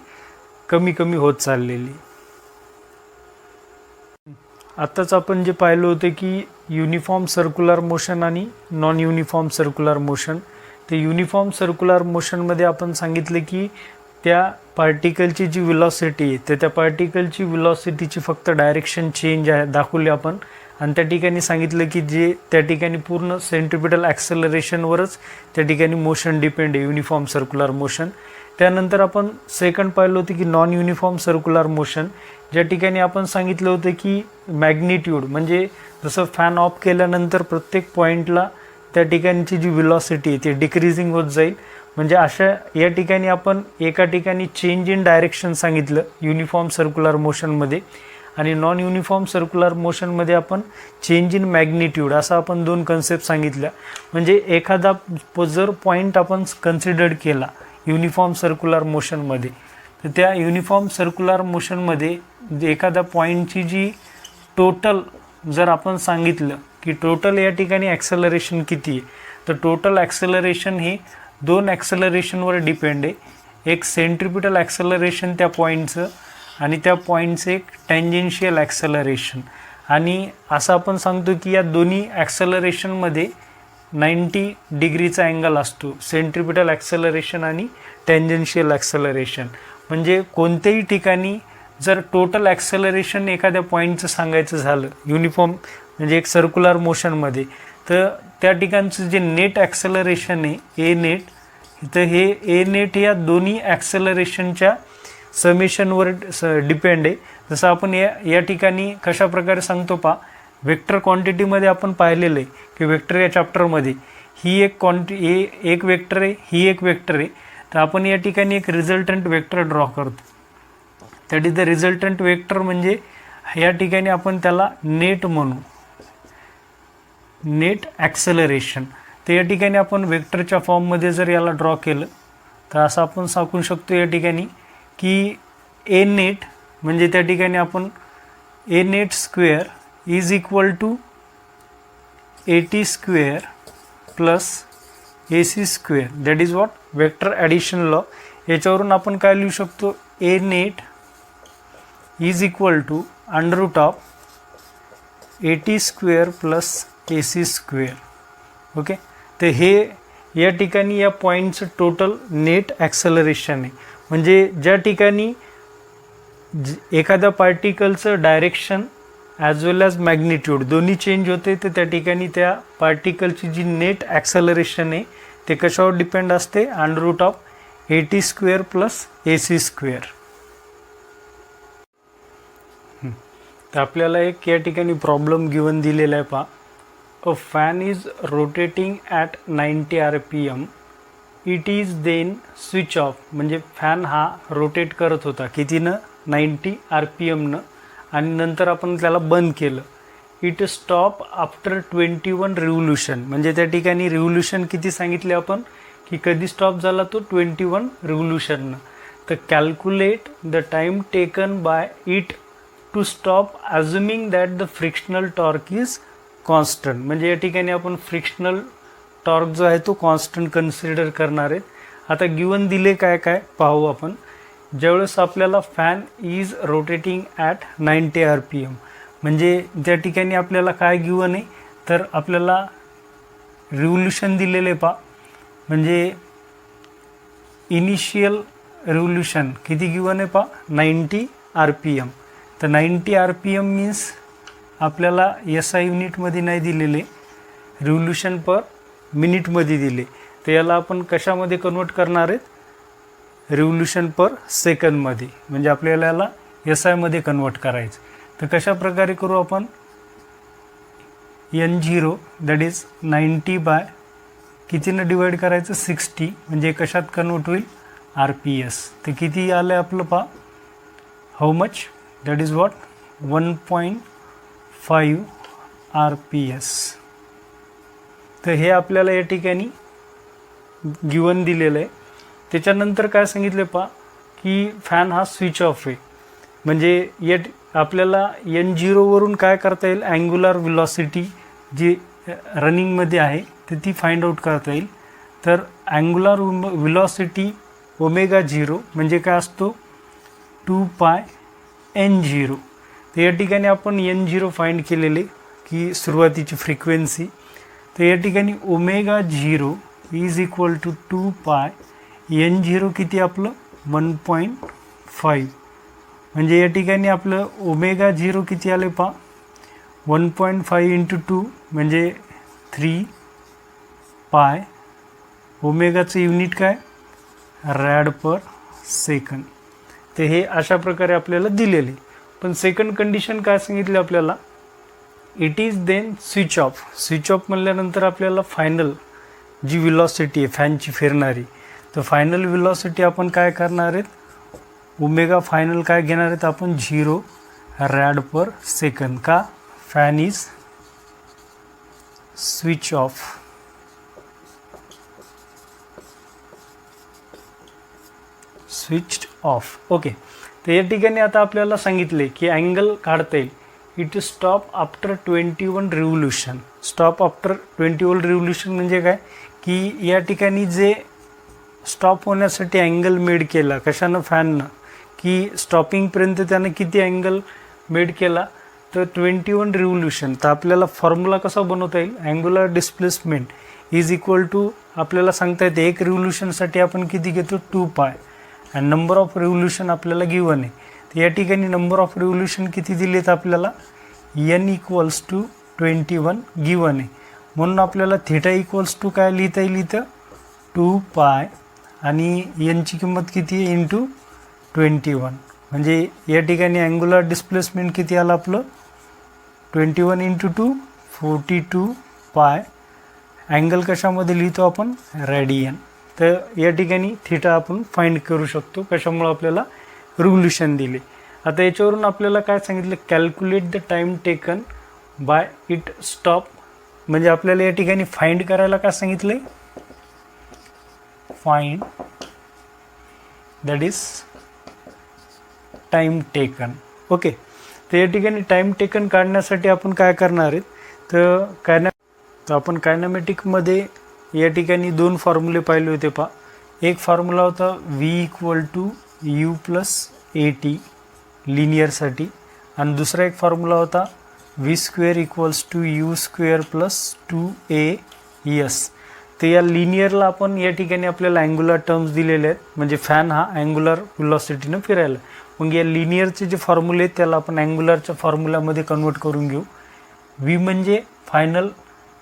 कमी होत चाललेली. आत्ताच आपण जे पाहिलं होतं की युनिफॉर्म सर्क्युलर मोशन आणि नॉन युनिफॉर्म सर्क्युलर मोशन. ते युनिफॉर्म सर्क्युलर मोशनमध्ये आपण सांगितले की त्या पार्टिकलची जी विलॉसिटी आहे तर त्या पार्टिकलची विलॉसिटीची फक्त डायरेक्शन चेंज आहे दाखवली आपण, आणि त्या ठिकाणी सांगितलं की जे त्या ठिकाणी पूर्ण सेंट्रिपिटल ॲक्सेलरेशनवरच त्या ठिकाणी मोशन डिपेंड आहे, युनिफॉर्म सर्क्युलर मोशन. त्यानंतर आपण सेकंड पाहिलं होतं की नॉन युनिफॉर्म सर्क्युलर मोशन, ज्या ठिकाणी आपण सांगितलं होतं की मॅग्निट्यूड म्हणजे जसं फॅन ऑफ केल्यानंतर प्रत्येक पॉईंटला त्या ठिकाणची जी व्हेलॉसिटी आहे ती डिक्रीजिंग होत जाईल. म्हणजे अशा या ठिकाणी आपण एका ठिकाणी चेंज इन डायरेक्शन सांगितलं युनिफॉर्म सर्क्युलर मोशनमध्ये, आणि नॉन युनिफॉर्म सर्क्युलर मोशनमध्ये आपण चेंज इन मॅग्निट्यूड असं आपण दोन कन्सेप्ट सांगितल्या. म्हणजे एखादा जर पॉईंट आपण कन्सिडर केला युनिफॉर्म सर्क्युलर मोशनमध्ये, तर त्या युनिफॉर्म सर्क्युलर मोशनमध्ये एखाद्या पॉईंटची जी टोटल जर आपण सांगितलं की टोटल या ठिकाणी ॲक्सेलरेशन किती आहे, तर टोटल ॲक्सेलरेशन हे दोन ॲक्सेलरेशनवर डिपेंड आहे. एक सेंट्रिपिटल ॲक्सेलरेशन त्या पॉईंटचं आणि त्या पॉईंटचं एक टँजेन्शियल ॲक्सेलरेशन. आणि असं आपण सांगतो की या दोन्ही ॲक्सेलरेशनमध्ये 90 डिग्रीचा अँगल असतो, सेंट्रिपिटल ॲक्सेलरेशन आणि टँजेन्शियल ॲक्सेलरेशन. म्हणजे कोणत्याही ठिकाणी जर टोटल ॲक्सेलरेशन एखाद्या पॉईंटचं सांगायचं झालं युनिफॉर्म म्हणजे एक सर्क्युलर मोशनमध्ये, तर त्या ठिकाणचं जे नेट ॲक्सेलरेशन आहे ए नेट, तर हे ए नेट या दोन्ही ॲक्सेलरेशनच्या समेशनवर डिपेंड आहे. जसं आपण या ठिकाणी कशा प्रकारे सांगतो पहा, वेक्टर क्वांटिटीमध्ये आपण पाहिलेलं आहे की वेक्टर या चॅप्टरमध्ये ही एक एक वेक्टर आहे, ही एक वेक्टर आहे. तर आपण या ठिकाणी एक रिझल्टंट वेक्टर ड्रॉ करतो. That is the resultant vector, म्हणजे या ठिकाणी आपण त्याला नेट म्हणू, नेट ॲक्सेलरेशन. तर या ठिकाणी आपण वेक्टरच्या फॉर्ममध्ये जर याला ड्रॉ केलं तर असं आपण सांगू शकतो या ठिकाणी की ए नेट म्हणजे त्या ठिकाणी आपण a net square is equal to AT square plus AC square, that is what vector addition law. याच्यावरून आपण काय लिहू शकतो, a net is equal to under root of AT square plus AC square. Okay, तर हे या ठिकाणी या पॉईंटचं टोटल नेट ॲक्सेलरेशन आहे. म्हणजे ज्या ठिकाणी एखाद्या पार्टिकलचं डायरेक्शन ॲज वेल ॲज मॅग्निट्यूड दोन्ही चेंज होते, तर त्या ठिकाणी त्या पार्टिकलची जी नेट ॲक्सेलरेशन आहे ते कशावर डिपेंड असते, under root of AT square plus AC square. तर आपल्याला एक या ठिकाणी प्रॉब्लेम गिवन दिलेला आहे पहा. A fan is rotating at 90 RPM, it is then switch off. म्हणजे फॅन हा रोटेट करत होता कितीनं, 90 RPMनं, आणि नंतर आपण त्याला बंद केलं. It stop after 21 revolution. म्हणजे त्या ठिकाणी रिव्होल्यूशन किती सांगितले आपण की कधी स्टॉप झाला, तो 21 रिव्होल्यूशननं. तर calculate the time taken by it to stop assuming that the frictional torque is constant. म्हणजे या ठिकाणी आपण फ्रिक्शनल टॉर्क जो आहे तो कॉन्स्टंट कन्सिडर करणार आहे. आता गिवन दिले काय काय पाहू आपण. ज्यावेळेस आपल्याला fan is rotating at 90 RPM, म्हणजे त्या ठिकाणी आपल्याला काय गिवन आहे, तर आपल्याला रिव्होल्यूशन दिलेले पहा. म्हणजे इनिशियल रिव्होल्यूशन किती गिवन आहे पहा, 90 RPM. तर 90 RPM मीन्स आपल्याला SI युनिटमध्ये नाही दिलेले, रिव्होल्यूशन पर मिनिटमध्ये दिले. तर याला आपण कशामध्ये कन्वर्ट करणार आहेत, रिव्होल्यूशन पर सेकंदमध्ये. म्हणजे आपल्याला याला SI मध्ये कन्वर्ट करायचं. तर कशा प्रकारे करू आपण, N0 दॅट इज 90 बाय कितीनं डिवाईड करायचं, 60. म्हणजे कशात कन्वर्ट होईल, RPS. तर किती आलं आहे आपलं पहा, how much, that is what 1.5 RPS. तर हे आपल्याला या ठिकाणी गिवन दिलेलं आहे. त्याच्यानंतर काय सांगितलं पहा की फॅन हा स्विच ऑफ आहे. म्हणजे या आपल्याला N0 वरून काय करता येईल, अँग्युलर व्हेलॉसिटी जी रनिंगमध्ये आहे तर ती फाइंड आउट करता येईल. तर अँग्युलर व्हेलॉसिटी ω0 म्हणजे काय असतो, 2πN0. तर या ठिकाणी आपण N0 फाइंड केलेले की सुरुवातीची फ्रिक्वेन्सी. तर या ठिकाणी ω0 इज इक्वल टू 2π N0 किती आपलं 1.5. म्हणजे या ठिकाणी आपलं ω0 किती आले पहा, 1.5 इंटू 2 म्हणजे 3 पाय. ओमेगाचं युनिट काय, रॅड पर सेकंड. ते हे अशा प्रकारे आपल्याला दिलेले. पण सेकंड कंडिशन काय सांगितलं आपल्याला, it is then switch off. Switch off म्हणल्यानंतर आपल्याला फायनल जी विलॉसिटी आहे फॅनची फिरणारी, तर फायनल विलॉसिटी आपण काय करणार आहेत, ओमेगा फायनल काय घेणार आहेत आपण, 0 रॅड पर सेकंड. का, fan is switch off. Switch of. Okay. तर या ठिकाणी आता आपल्याला सांगितले की अँगल काढता येईल, it stop after 21 revolution. Stop after 21 revolution म्हणजे काय, की या ठिकाणी जे स्टॉप होण्यासाठी अँगल मेड केला कशानं, फॅननं, की स्टॉपिंगपर्यंत त्यानं किती अँगल मेड केला, तर 21 रिव्होल्यूशन. तर आपल्याला फॉर्म्युला कसा बनवता येईल, angular displacement is equal to, आपल्याला सांगता येते एक रिव्होल्यूशनसाठी आपण किती घेतो, 2 पाय, आणि नंबर ऑफ रिव्होल्यूशन आपल्याला गिवन आहे. तर या ठिकाणी नंबर ऑफ रिव्होल्यूशन किती दिलेत आपल्याला, n इक्वल्स टू 21 गिवन आहे. म्हणून आपल्याला थिटा इक्वल्स टू काय लिहिता येईल इथं, 2 पाय, आणि nची किंमत किती आहे, इंटू 21. म्हणजे या ठिकाणी अँग्युलर डिस्प्लेसमेंट किती आलं आपलं, 21 इंटू 2 42 पाय. अँगल कशामध्ये लिहितो आपण, रेडियन. तर या ठिकाणी थिटा आपण फाइंड करू शकतो, कशामुळे आपल्याला रिव्होल्यूशन दिले. आता याच्यावरून आपल्याला काय सांगितलं, calculate the time taken by it stop. म्हणजे आपल्याला या ठिकाणी फाइंड करायला काय सांगितलं आहे, find that is time taken. Okay. तर या ठिकाणी टाईम टेकन काढण्यासाठी आपण काय करणार आहेत, तर आपण कायनॅमेटिकमध्ये या ठिकाणी 2 फॉर्म्युले पाहिले होते पहा. एक फॉर्म्युला होता v equal to u plus a t लिनियरसाठी, आणि दुसरा एक फॉर्म्युला होता v square equals to u square plus 2as. तर या लिनियरला आपण या ठिकाणी आपल्याला अँग्युलर टर्म्स दिलेले आहेत, म्हणजे फॅन हा अँग्युलर व्हेलॉसिटीनं फिरायला. मग या लिनियरचे जे फॉर्म्युले आहेत त्याला आपण अँग्युलरच्या फॉर्म्युल्यामध्ये कन्वर्ट करून घेऊ. v म्हणजे फायनल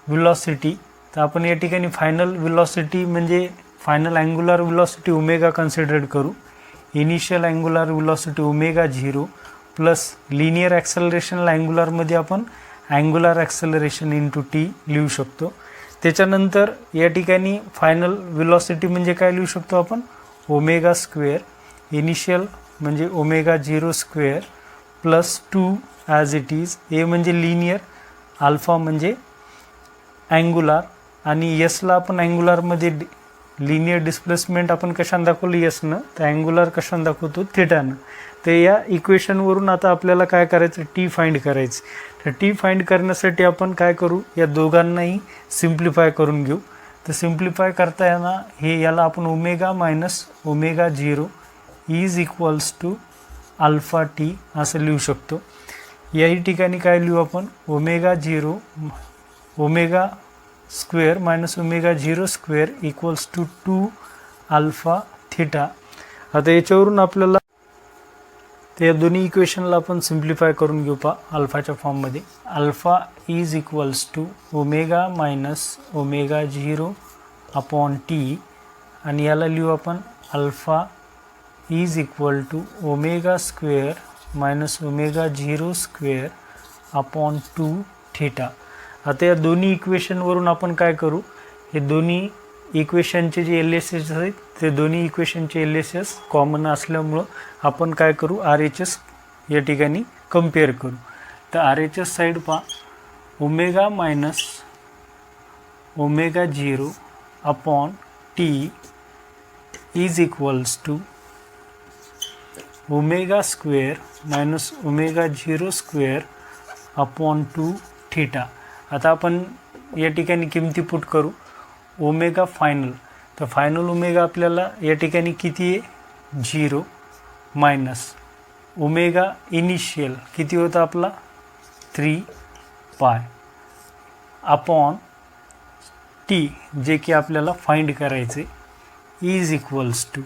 व्हेलॉसिटी, तर आपण या ठिकाणी फायनल व्हेलॉसिटी म्हणजे final angular velocity omega consider करू. Initial angular velocity omega 0 plus linear ॲक्सेलरेशनला अँग्युलरमध्ये आपण अँग्युलर ॲक्सेलरेशन इंटू टी लिहू शकतो. त्याच्यानंतर या ठिकाणी फायनल व्हेलॉसिटी म्हणजे काय लिहू शकतो आपण, ओमेगा स्क्वेअर. इनिशियल म्हणजे omega 0 square plus 2 as it is. A म्हणजे लिनियर, अल्फा म्हणजे अँग्युलर, आणि यसला आपण अँग्युलरमध्ये लिनियर डिस्प्लेसमेंट आपण कशानं दाखवलं, यसनं, तर अँग्युलर कशानं दाखवतो, थिटानं. तर या इक्वेशनवरून आता आपल्याला काय करायचं, टी फाइंड करायचं. तर टी फाइंड करण्यासाठी आपण काय करू, या दोघांनाही सिम्प्लिफाय करून घेऊ. तर सिम्प्लिफाय करता येणार हे, याला आपण omega minus omega 0 is equals to alpha t असं लिहू शकतो. याही ठिकाणी काय लिहू आपण, omega 0 omega square minus omega 0 square equals to 2 alpha theta. आता याच्यावरून आपल्याला ते दोन्ही इक्वेशनला आपण सिम्प्लिफाय करून घेऊ पा अल्फाच्या फॉर्ममध्ये. Alpha is equals to omega minus omega 0 upon t, आणि याला लिहू आपण alpha is equal to omega square minus omega 0 square upon 2 theta. आता या दोन्ही इक्वेशनवरून आपण काय करू, हे दोन्ही इक्वेशनचे जे एल एस एस आहेत ते दोन्ही इक्वेशनचे एल एस एस कॉमन असल्यामुळं आपण काय करू, आर एच एस या ठिकाणी कम्पेअर करू. तर आर एच एस साईड पहा, omega minus omega 0 upon t is equals to omega square minus omega 0 square upon 2 theta. आता आपण या ठिकाणी किमती पुट करू. ओमेगा फायनल, तर फायनल ओमेगा आपल्याला या ठिकाणी किती आहे, 0 मायनस ओमेगा इनिशियल किती होता आपला, 3 पाय अपॉन टी जे की आपल्याला फाइंड करायचे, is equals to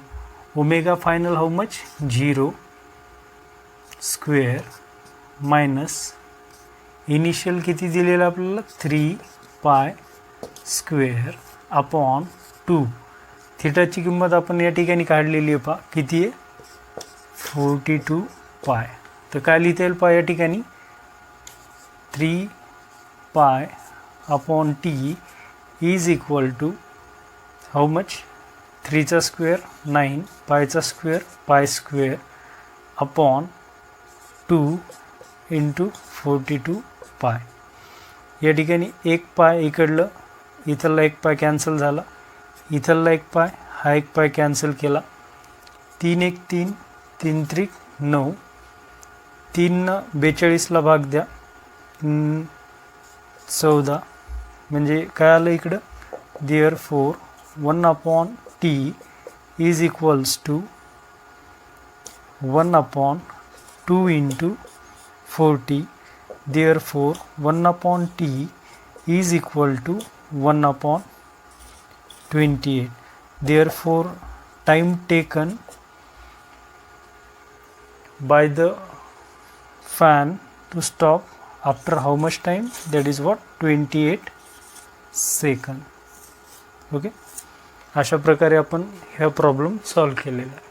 omega final how much, 0 square minus initial किती दिलेलं आपल्याला 3 पाय स्क्वेअर अपॉन 2. थिटाची किंमत आपण या ठिकाणी काढलेली आहे. पहा किती आहे 42 पाय. तर काय लिहिता येईल पहा या ठिकाणी 3 pi upon t is equal to how much 3चा स्क्वेअर 9 पायचा square pi square upon 2 into 42 pi. या ठिकाणी एक पाय इकडलं इथला एक पाय कॅन्सल झाला, इथला एक पाय हा एक पाय कॅन्सल केला. 3 1 3 3 त्रिक 9. 3 42ला भाग द्या 14 म्हणजे काय आलं इकडं therefore 1 upon t is equals to 1 upon 2 into 40. Therefore 1 upon t is equal to 1 upon 28. Therefore time taken by the fan to stop after how much time? That is what 28 second. Okay, अशा प्रकारे आपण हा problem solve केलेला आहे.